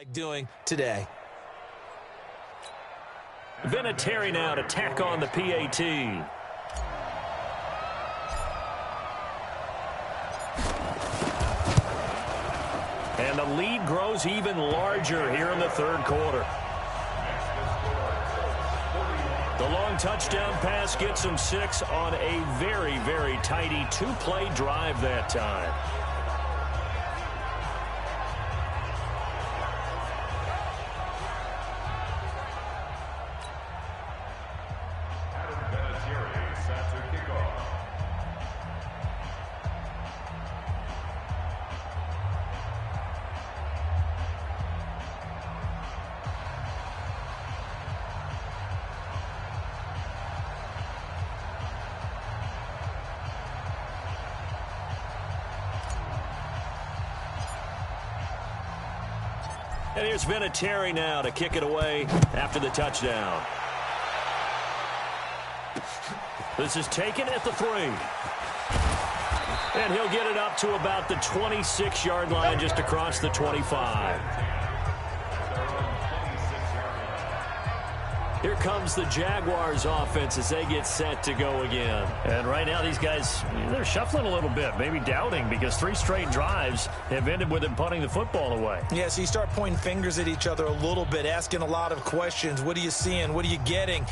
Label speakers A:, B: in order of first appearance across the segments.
A: like doing today.
B: Vinatieri now to tack on the PAT. And the lead grows even larger here in the third quarter. The long touchdown pass gets him 6 on a very, very tidy two-play drive that time. And here's Vinatieri now to kick it away after the touchdown. This is taken at the 3. And he'll get it up to about the 26-yard line, just across the 25. Here comes the Jaguars offense as they get set to go again.
C: And right now these guys, they're shuffling a little bit, maybe doubting, because 3 straight drives have ended with them punting the football away.
A: Yeah, so you start pointing fingers at each other a little bit, asking a lot of questions. What are you seeing? What are you getting?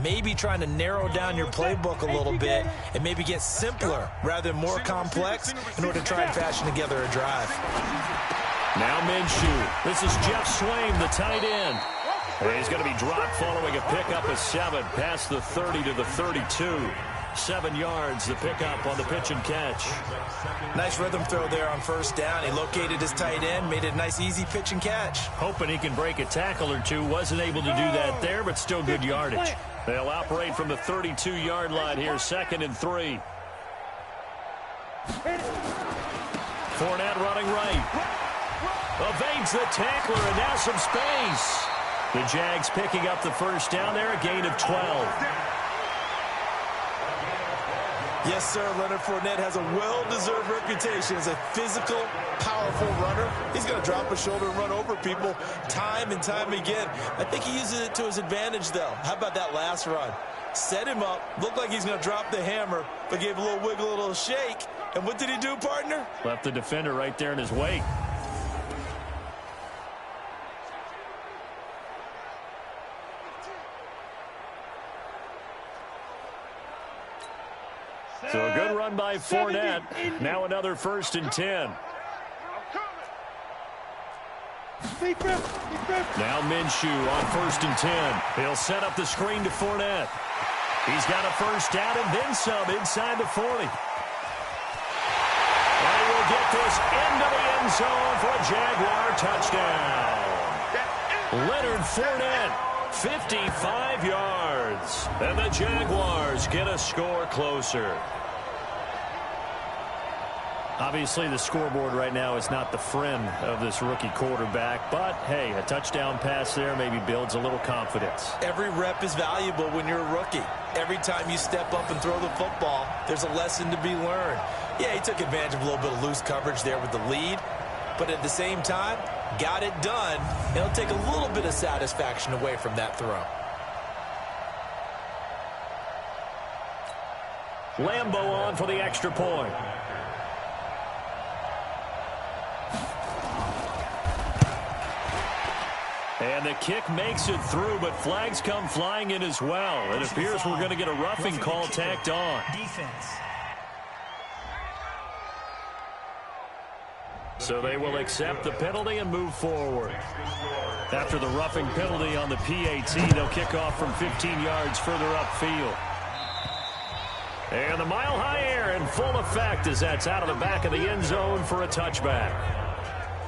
A: Maybe trying to narrow down your playbook a little bit and maybe get simpler rather than more complex in order to try and fashion together a drive.
B: Now Minshew. This is Jeff Swaim, the tight end. And he's going to be dropped following a pickup of 7 past the 30 to the 32. 7 yards, the pickup on the pitch and catch.
A: Nice rhythm throw there on first down. He located his tight end, made it a nice easy pitch and catch.
B: Hoping he can break a tackle or two. Wasn't able to do that there, but still good yardage. They'll operate from the 32-yard line here, 2nd and 3. Fournette running right. Evades the tackler, and now some space. The Jags picking up the first down there, a gain of 12.
A: Yes, sir. Leonard Fournette has a well-deserved reputation as a physical, powerful runner. He's going to drop his shoulder and run over people time and time again. I think he uses it to his advantage, though. How about that last run? Set him up, looked like he's going to drop the hammer, but gave a little wiggle, a little shake. And what did he do, partner?
B: Left the defender right there in his wake. So a good run by Fournette. Now another 1st and 10. Now Minshew on 1st and 10. He'll set up the screen to Fournette. He's got a first down and then some inside the 40. And he will get this into the end zone for a Jaguar touchdown. Leonard Fournette, 55 yards. And the Jaguars get a score closer.
C: Obviously, the scoreboard right now is not the friend of this rookie quarterback. But, hey, a touchdown pass there maybe builds a little confidence.
A: Every rep is valuable when you're a rookie. Every time you step up and throw the football, there's a lesson to be learned. Yeah, he took advantage of a little bit of loose coverage there with the lead. But at the same time, got it done. It'll take a little bit of satisfaction away from that throw.
B: Lambeau on for the extra point. And the kick makes it through, but flags come flying in as well. It appears we're going to get a roughing call tacked on. So they will accept the penalty and move forward. After the roughing penalty on the PAT, they'll kick off from 15 yards further upfield. And the mile-high air in full effect as that's out of the back of the end zone for a touchback.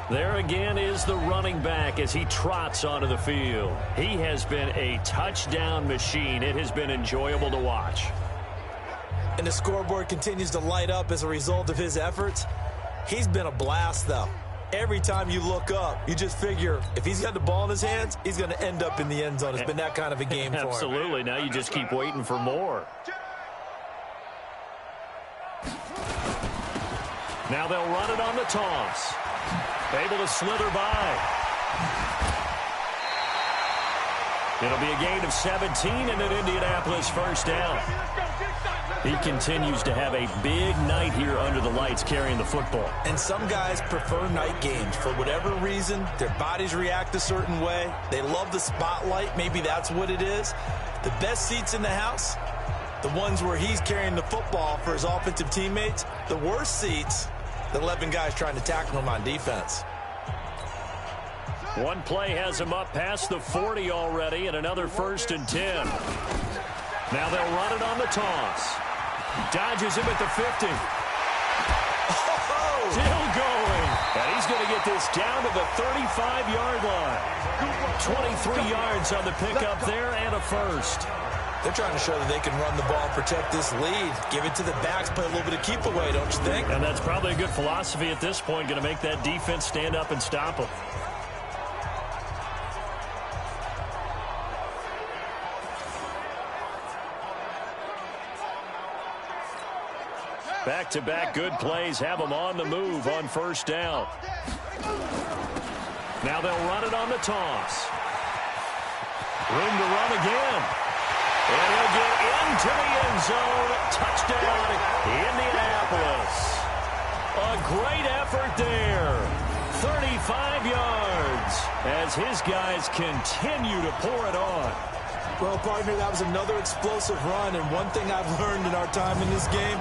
B: There again is the running back as he trots onto the field. He has been a touchdown machine. It has been enjoyable to watch.
A: And the scoreboard continues to light up as a result of his efforts. He's been a blast, though. Every time you look up, you just figure if he's got the ball in his hands, he's going to end up in the end zone. It's been that kind of a game for him.
B: Absolutely. Now you just keep waiting for more. Now they'll run it on the toss. Able to slither by. It'll be a gain of 17 and an Indianapolis first down. He continues to have a big night here under the lights carrying the football.
A: And some guys prefer night games. For whatever reason, their bodies react a certain way. They love the spotlight. Maybe that's what it is. The best seats in the house, the ones where he's carrying the football for his offensive teammates. The worst seats, the 11 guys trying to tackle him on defense.
B: One play has him up past the 40 already, and another 1st and 10. Now they'll run it on the toss. Dodges him at the 50. Oh! Still going. And he's going to get this down to the 35-yard line. 23 yards on the pickup there and a first.
A: They're trying to show that they can run the ball and protect this lead. Give it to the backs, play a little bit of keep away, don't you think?
B: And that's probably a good philosophy at this point, going to make that defense stand up and stop them. Back-to-back good plays have them on the move on first down. Now they'll run it on the toss. Room to run again. And he'll get into the end zone. Touchdown, Indianapolis. A great effort there. 35 yards as his guys continue to pour it on.
A: Well, partner, that was another explosive run. And one thing I've learned in our time in this game,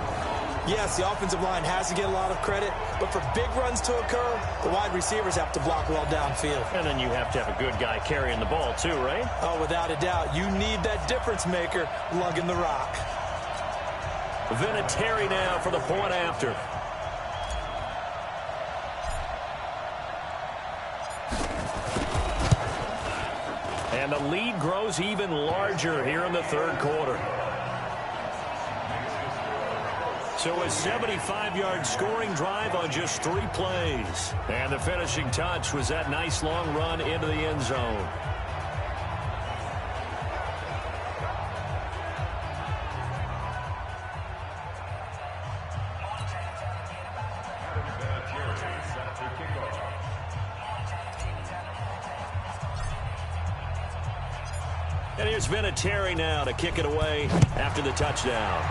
A: yes, the offensive line has to get a lot of credit, but for big runs to occur, the wide receivers have to block well downfield.
B: And then you have to have a good guy carrying the ball too, right?
A: Oh, without a doubt. You need that difference maker lugging the rock.
B: Vinatieri now for the point after. And the lead grows even larger here in the third quarter. So a 75-yard scoring drive on just 3 plays. And the finishing touch was that nice long run into the end zone. And here's Vinatieri now to kick it away after the touchdown.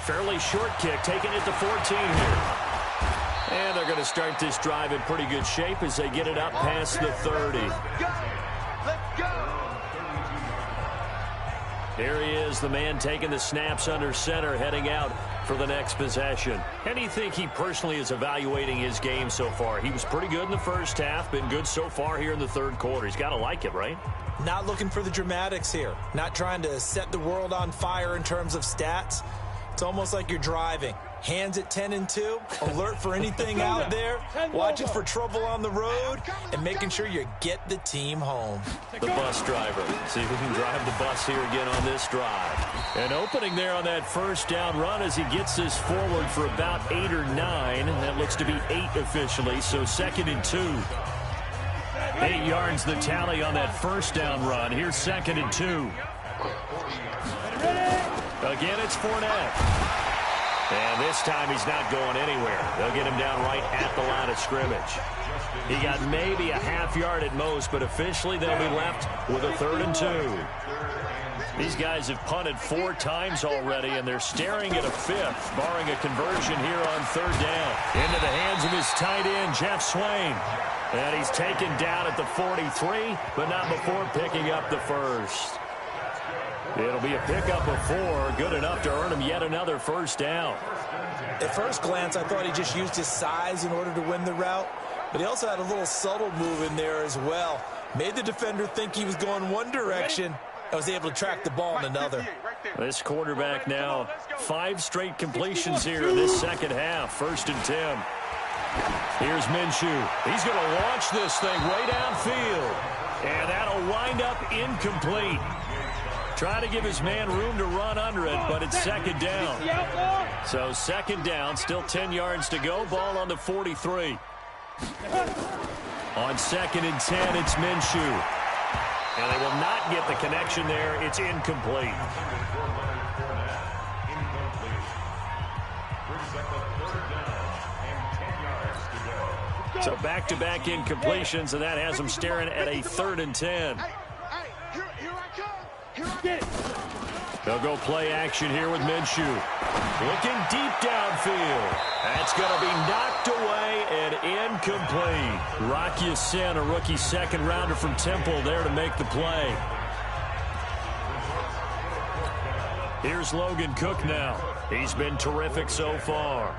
B: Fairly short kick, taking it to 14 here. And they're going to start this drive in pretty good shape as they get it up past the 30. Here he is, the man taking the snaps under center, heading out for the next possession. And do you think he personally is evaluating his game so far? He was pretty good in the first half, been good so far here in the third quarter. He's got to like it, right?
A: Not looking for the dramatics here. Not trying to set the world on fire in terms of stats. It's almost like you're driving. Hands at 10 and 2, alert for anything out there, watching for trouble on the road, and making sure you get the team home.
B: The bus driver. See if we can drive the bus here again on this drive. An opening there on that first down run as he gets this forward for about 8 or 9. That looks to be 8 officially, so 2nd and 2. 8 yards the tally on that first down run. Here's 2nd and 2. Again, it's Fournette. And this time he's not going anywhere. They'll get him down right at the line of scrimmage. He got maybe a half yard at most, but officially they'll be left with a 3rd and 2. These guys have punted 4 times already, and they're staring at a 5th, barring a conversion here on 3rd down. Into the hands of his tight end, Jeff Swain. And he's taken down at the 43, but not before picking up the first. It'll be a pickup of 4, good enough to earn him yet another first down.
A: At first glance, I thought he just used his size in order to win the route, but he also had a little subtle move in there as well. Made the defender think he was going one direction, and was able to track the ball in another.
B: This quarterback now, 5 straight completions here in this second half. 1st and 10. Here's Minshew. He's going to launch this thing way downfield, and that'll wind up incomplete. Trying to give his man room to run under it, but it's 2nd down. So 2nd down, still 10 yards to go. Ball on the 43. On 2nd and 10, it's Minshew. And they will not get the connection there. It's incomplete. So back-to-back incompletions, and that has them staring at a 3rd and 10. They'll go play action here with Minshew. Looking deep downfield. That's going to be knocked away and incomplete. Rock Ya-Sin, a rookie second-rounder from Temple, there to make the play. Here's Logan Cook now. He's been terrific so far.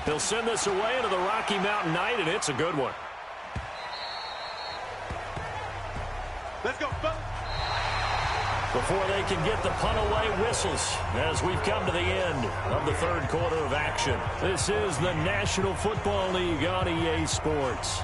B: He'll send this away into the Rocky Mountain Night, and it's a good one.
D: Let's go, fellas.
B: Before they can get the punt away, whistles as we've come to the end of the 3rd quarter of action. This is the National Football League on EA Sports.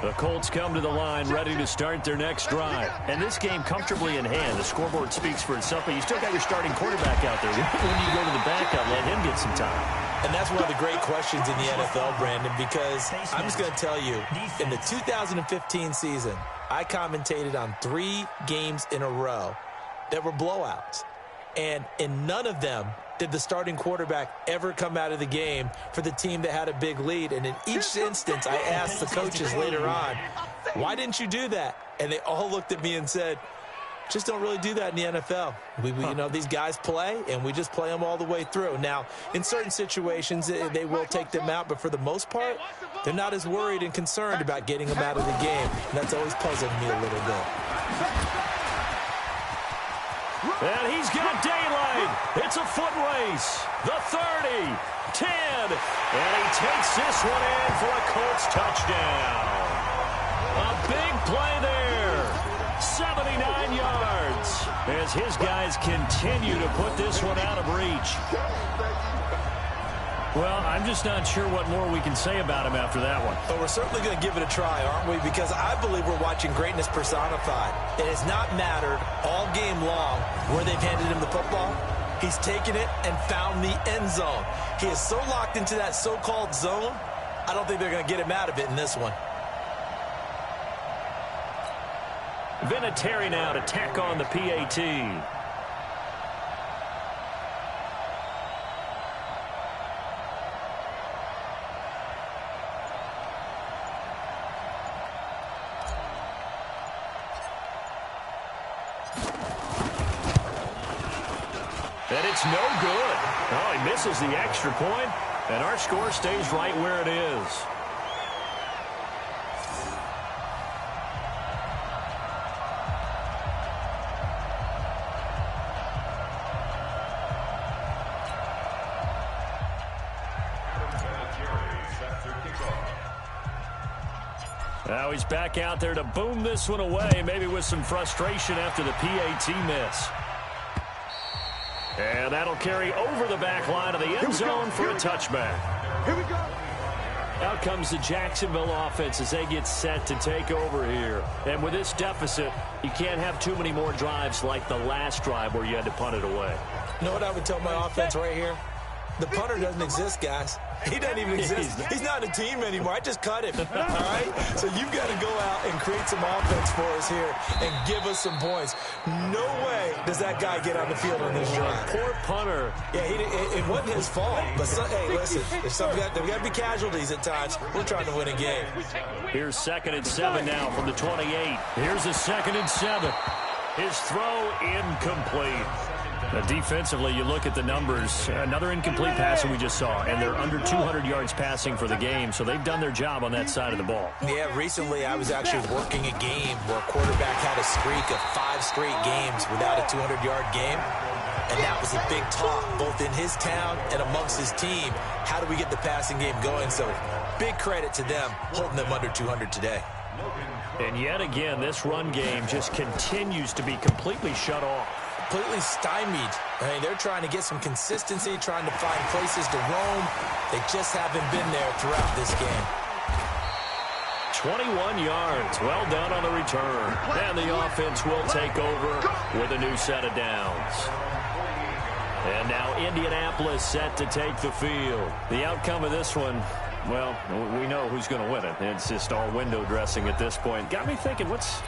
B: The Colts come to the line, ready to start their next drive. And this game comfortably in hand. The scoreboard speaks for itself, but you still got your starting quarterback out there. When you go to the backup, let him get some time.
A: And that's one of the great questions in the NFL, Brandon, because I'm just going to tell you, in the 2015 season, I commentated on 3 games in a row that were blowouts. And in none of them did the starting quarterback ever come out of the game for the team that had a big lead. And in each instance, I asked the coaches later on, why didn't you do that? And they all looked at me and said, just don't really do that in the NFL. You know, these guys play, and we just play them all the way through. Now, in certain situations, they will take them out, but for the most part, they're not as worried and concerned about getting them out of the game. And that's always puzzled me a little bit.
B: And he's got daylight. It's a foot race. The 30, 10, and he takes this one in for a Colts touchdown. A big play there. 79 yards as his guys continue to put this one out of reach. Well, I'm just not sure what more we can say about him after that one.
A: But we're certainly going to give it a try, aren't we? Because I believe we're watching greatness personified. It has not mattered all game long where they've handed him the football. He's taken it and found the end zone. He is so locked into that so-called zone, I don't think they're going to get him out of it in this one.
B: Vinatieri now to tack on the PAT. And it's no good. Oh, he misses the extra point, and our score stays right where it is. Now he's back out there to boom this one away, maybe with some frustration after the PAT miss. And that'll carry over the back line of the end zone for a touchback.
D: Here we go.
B: Out comes the Jacksonville offense as they get set to take over here. And with this deficit, you can't have too many more drives like the last drive where you had to punt it away.
A: You know what I would tell my offense right here? The punter doesn't exist, guys. He doesn't even exist. He's not a team anymore. I just cut him. All right? So you've got to go out and create some offense for us here and give us some points. No way does that guy get on the field on this drive.
B: Poor punter.
A: Yeah, it wasn't his fault. But, hey, listen, there got to be casualties at times. We're trying to win a game.
B: Here's 2nd and 7 now from the 28. Here's a 2nd and 7. His throw incomplete. Defensively, you look at the numbers. Another incomplete pass that we just saw, and they're under 200 yards passing for the game, so they've done their job on that side of the ball.
A: Yeah, recently I was actually working a game where a quarterback had a streak of 5 straight games without a 200-yard game, and that was a big talk both in his town and amongst his team. How do we get the passing game going? So big credit to them holding them under 200 today.
B: And yet again, this run game just continues to be completely shut off.
A: Completely stymied. I mean, they're trying to get some consistency, trying to find places to roam. They just haven't been there throughout this game.
B: 21 yards. Well done on the return. And the offense will take over with a new set of downs. And now Indianapolis set to take the field. The outcome of this one,
C: well, we know who's going to win it. It's just all window dressing at this point. Got me thinking, what's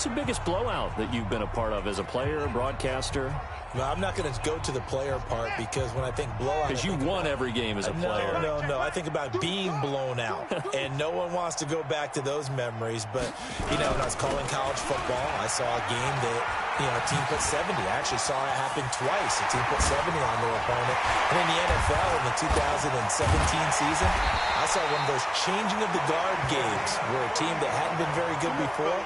C: the biggest blowout that you've been a part of as a player, broadcaster?
A: No, I'm not going to go to the player part because when I think blowout...
C: Because you won every game as a player.
A: No. I think about being blown out. And no one wants to go back to those memories. But, when I was calling college football, I saw a game that, a team put 70. I actually saw it happen twice. A team put 70 on their opponent. And in the NFL in the 2017 season, I saw one of those changing of the guard games where a team that hadn't been very good before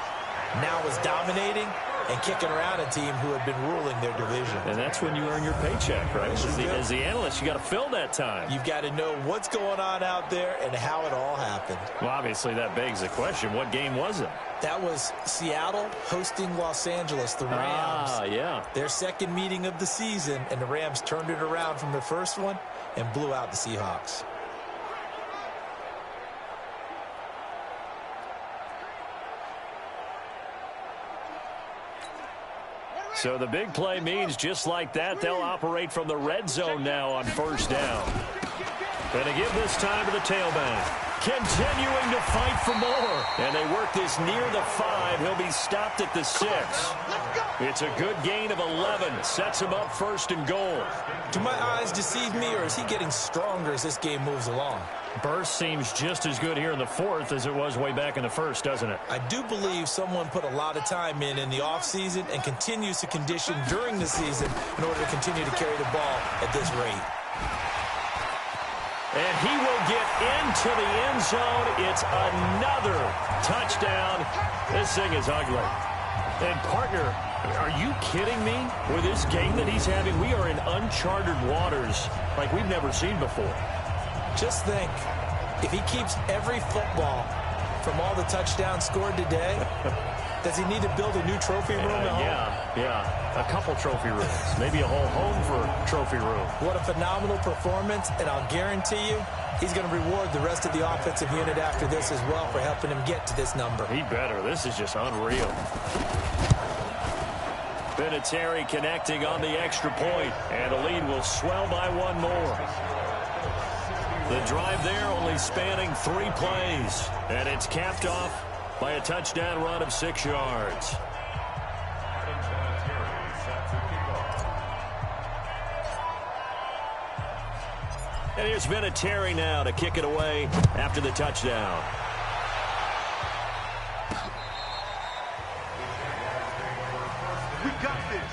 A: now was dominating and kicking around a team who had been ruling their division.
C: And that's when you earn your paycheck, right? As the analyst, you got to fill that time.
A: You've got to know what's going on out there and how it all happened.
C: Well, obviously, that begs the question, what game was it?
A: That was Seattle hosting Los Angeles, the Rams.
C: Yeah.
A: Their second meeting of the season, and the Rams turned it around from their first one and blew out the Seahawks.
C: So the big play means just like that, they'll operate from the red zone now on first down. Going to give this time to the tailback. Continuing to fight for more. And they work this near the 5. He'll be stopped at the 6. It's a good gain of 11. Sets him up first and goal.
A: Do my eyes deceive me, or is he getting stronger as this game moves along?
C: Burst seems just as good here in the 4th as it was way back in the 1st, doesn't it?
A: I do believe someone put a lot of time in the offseason and continues to condition during the season in order to continue to carry the ball at this rate.
C: And he will get into the end zone. It's another touchdown. This thing is ugly. And, partner, are you kidding me? With this game that he's having, we are in uncharted waters like we've never seen before.
A: Just think, if he keeps every football from all the touchdowns scored today, does he need to build a new trophy room at home?
C: Yeah. A couple trophy rooms. Maybe a whole home for trophy room.
A: What a phenomenal performance, and I'll guarantee you he's going to reward the rest of the offensive unit after this as well for helping him get to this number.
C: He better. This is just unreal. Vinatieri connecting on the extra point, and the lead will swell by one more. The drive there only spanning 3 plays, and it's capped off by a touchdown run of 6 yards. And here's Vinatieri now to kick it away after the touchdown.
D: We got this.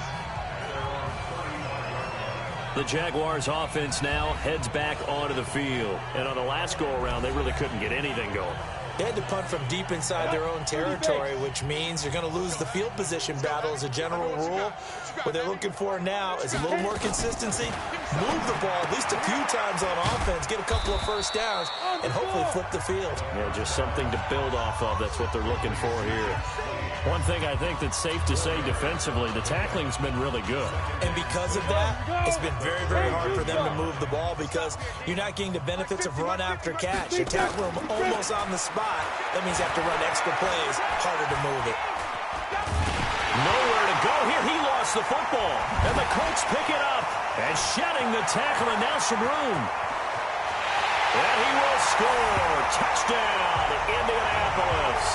C: The Jaguars offense now heads back onto the field. And on the last go-around, they really couldn't get anything going.
A: They had to punt from deep inside their own territory, which means you're going to lose the field position battle as a general rule. What they're looking for now is a little more consistency, move the ball at least a few times on offense, get a couple of first downs, and hopefully flip the field.
C: Yeah, just something to build off of. That's what they're looking for here. One thing I think that's safe to say defensively, the tackling's been really good.
A: And because of that, it's been very, very hard for them to move the ball because you're not getting the benefits of run after catch. You're tackling them almost on the spot. That means you have to run extra plays, harder to move it.
C: Nowhere to go here. He lost the football. And the Colts pick it up. And shedding the tackle, and now some room. And he will score. Touchdown, Indianapolis.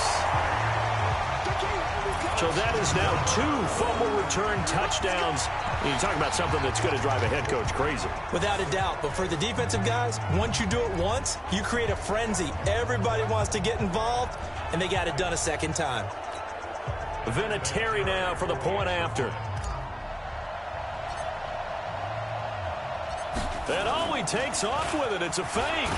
C: So that is now 2 fumble return touchdowns. You talk about something that's going to drive a head coach crazy.
A: Without a doubt. But for the defensive guys, once you do it once, you create a frenzy. Everybody wants to get involved, and they got it done a second time.
C: Vinatieri now for the point after. And he takes off with it. It's a fake.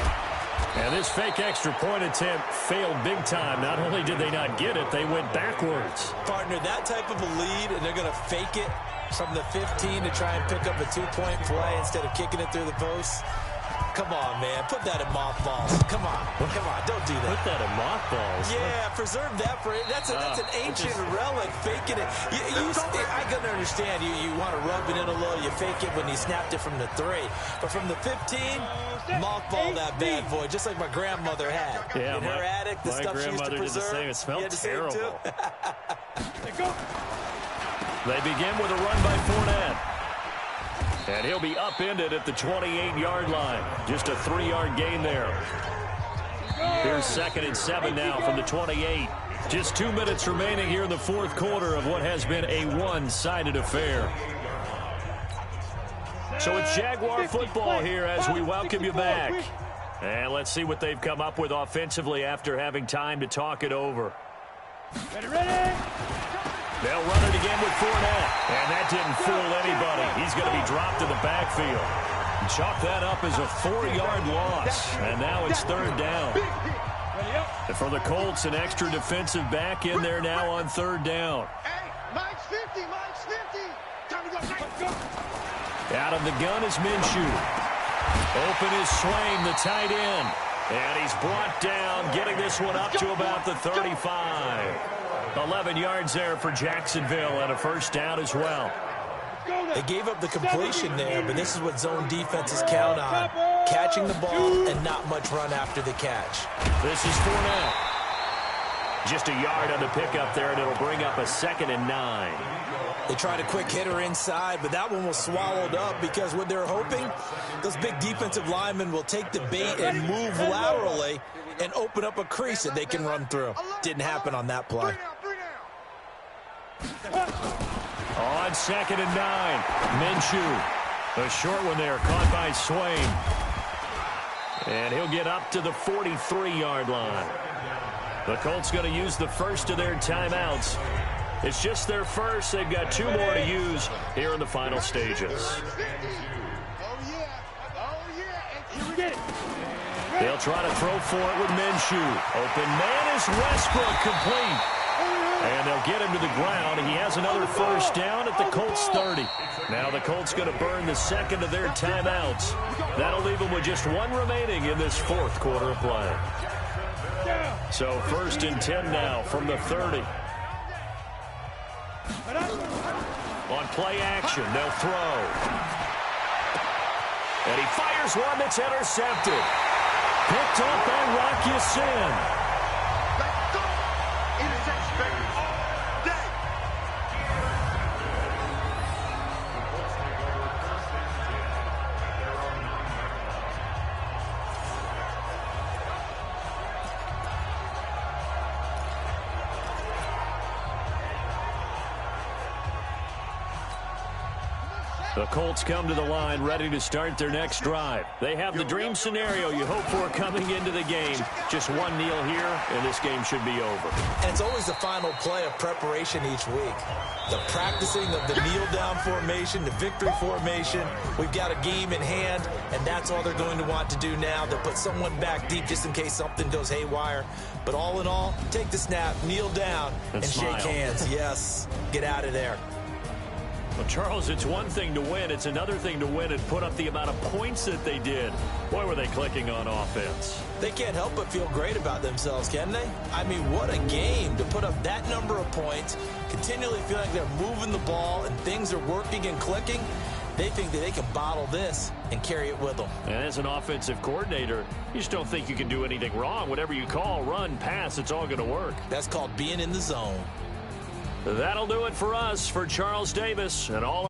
C: And this fake extra point attempt failed big time. Not only did they not get it, they went backwards.
A: Partner, that type of a lead, and they're going to fake it from the 15 to try and pick up a 2-point play instead of kicking it through the post. Come on, man. Put that in mothballs. Come on. Don't do that.
C: Put that in mothballs?
A: Yeah, preserve that for it. That's an ancient relic. Faking it. I can understand. You want to rub it in a little. You fake it when you snapped it from the 3. But from the 15, mothball that bad boy, just like my grandmother had.
C: Yeah,
A: in her attic, the stuff she used to preserve.
C: Did the same. It smelled terrible.
A: Go.
C: They begin with a run by Fournette. And he'll be upended at the 28-yard line. Just a 3-yard gain there.
B: Here's 2nd and 7 now from the 28. Just 2 minutes remaining here in the fourth quarter of what has been a one-sided affair. So it's Jaguar football here as we welcome you back. And let's see what they've come up with offensively after having time to talk it over.
E: Ready.
B: They'll run it again with Fournette. And that didn't fool anybody. He's going to be dropped in the backfield. Chalk that up as a 4-yard loss. And now it's 3rd down. And for the Colts, an extra defensive back in there now on 3rd down.
E: Hey, Mike's 50. Time to go.
B: Out of the gun is Minshew. Open is Swain, the tight end. And he's brought down, getting this one up to about the 35. 11 yards there for Jacksonville and a 1st down as well.
A: They gave up the completion there, but this is what zone defenses count on. Catching the ball and not much run after the catch.
B: This is Fournette. Just a yard on the pickup there, and it'll bring up a 2nd and 9.
A: They tried a quick hitter inside, but that one was swallowed up because what they're hoping, those big defensive linemen will take the bait and move laterally and open up a crease that they can run through. Didn't happen on that play.
B: On 2nd and 9, Minshew. A short one there, caught by Swain. And he'll get up to the 43-yard line. The Colts going to use the first of their timeouts. It's just their first. They've got 2 more to use here in the final stages. They'll try to throw for it with Minshew. Open man is Westbrook, complete. And they'll get him to the ground. He has another 1st down at the Colts 30. Now the Colts going to burn the 2nd of their timeouts. That'll leave them with just 1 remaining in this 4th quarter of play. So 1st and 10 now from the 30. On play action, they'll throw. And he fires one that's intercepted. Picked up by Rock Ya-Sin. The Colts come to the line ready to start their next drive. They have the dream scenario you hope for coming into the game. Just 1 kneel here, and this game should be over.
A: And it's always the final play of preparation each week. The practicing of the kneel-down formation, the victory formation. We've got a game in hand, and that's all they're going to want to do now. They'll put someone back deep just in case something goes haywire. But all in all, take the snap, kneel down, and shake hands. Yes, get out of there.
B: Well, Charles, it's one thing to win. It's another thing to win and put up the amount of points that they did. Boy, were they clicking on offense.
A: They can't help but feel great about themselves, can they? I mean, what a game to put up that number of points, continually feel like they're moving the ball and things are working and clicking. They think that they can bottle this and carry it with them.
B: And as an offensive coordinator, you just don't think you can do anything wrong. Whatever you call, run, pass, it's all going to work.
A: That's called being in the zone.
B: That'll do it for us. For Charles Davis and all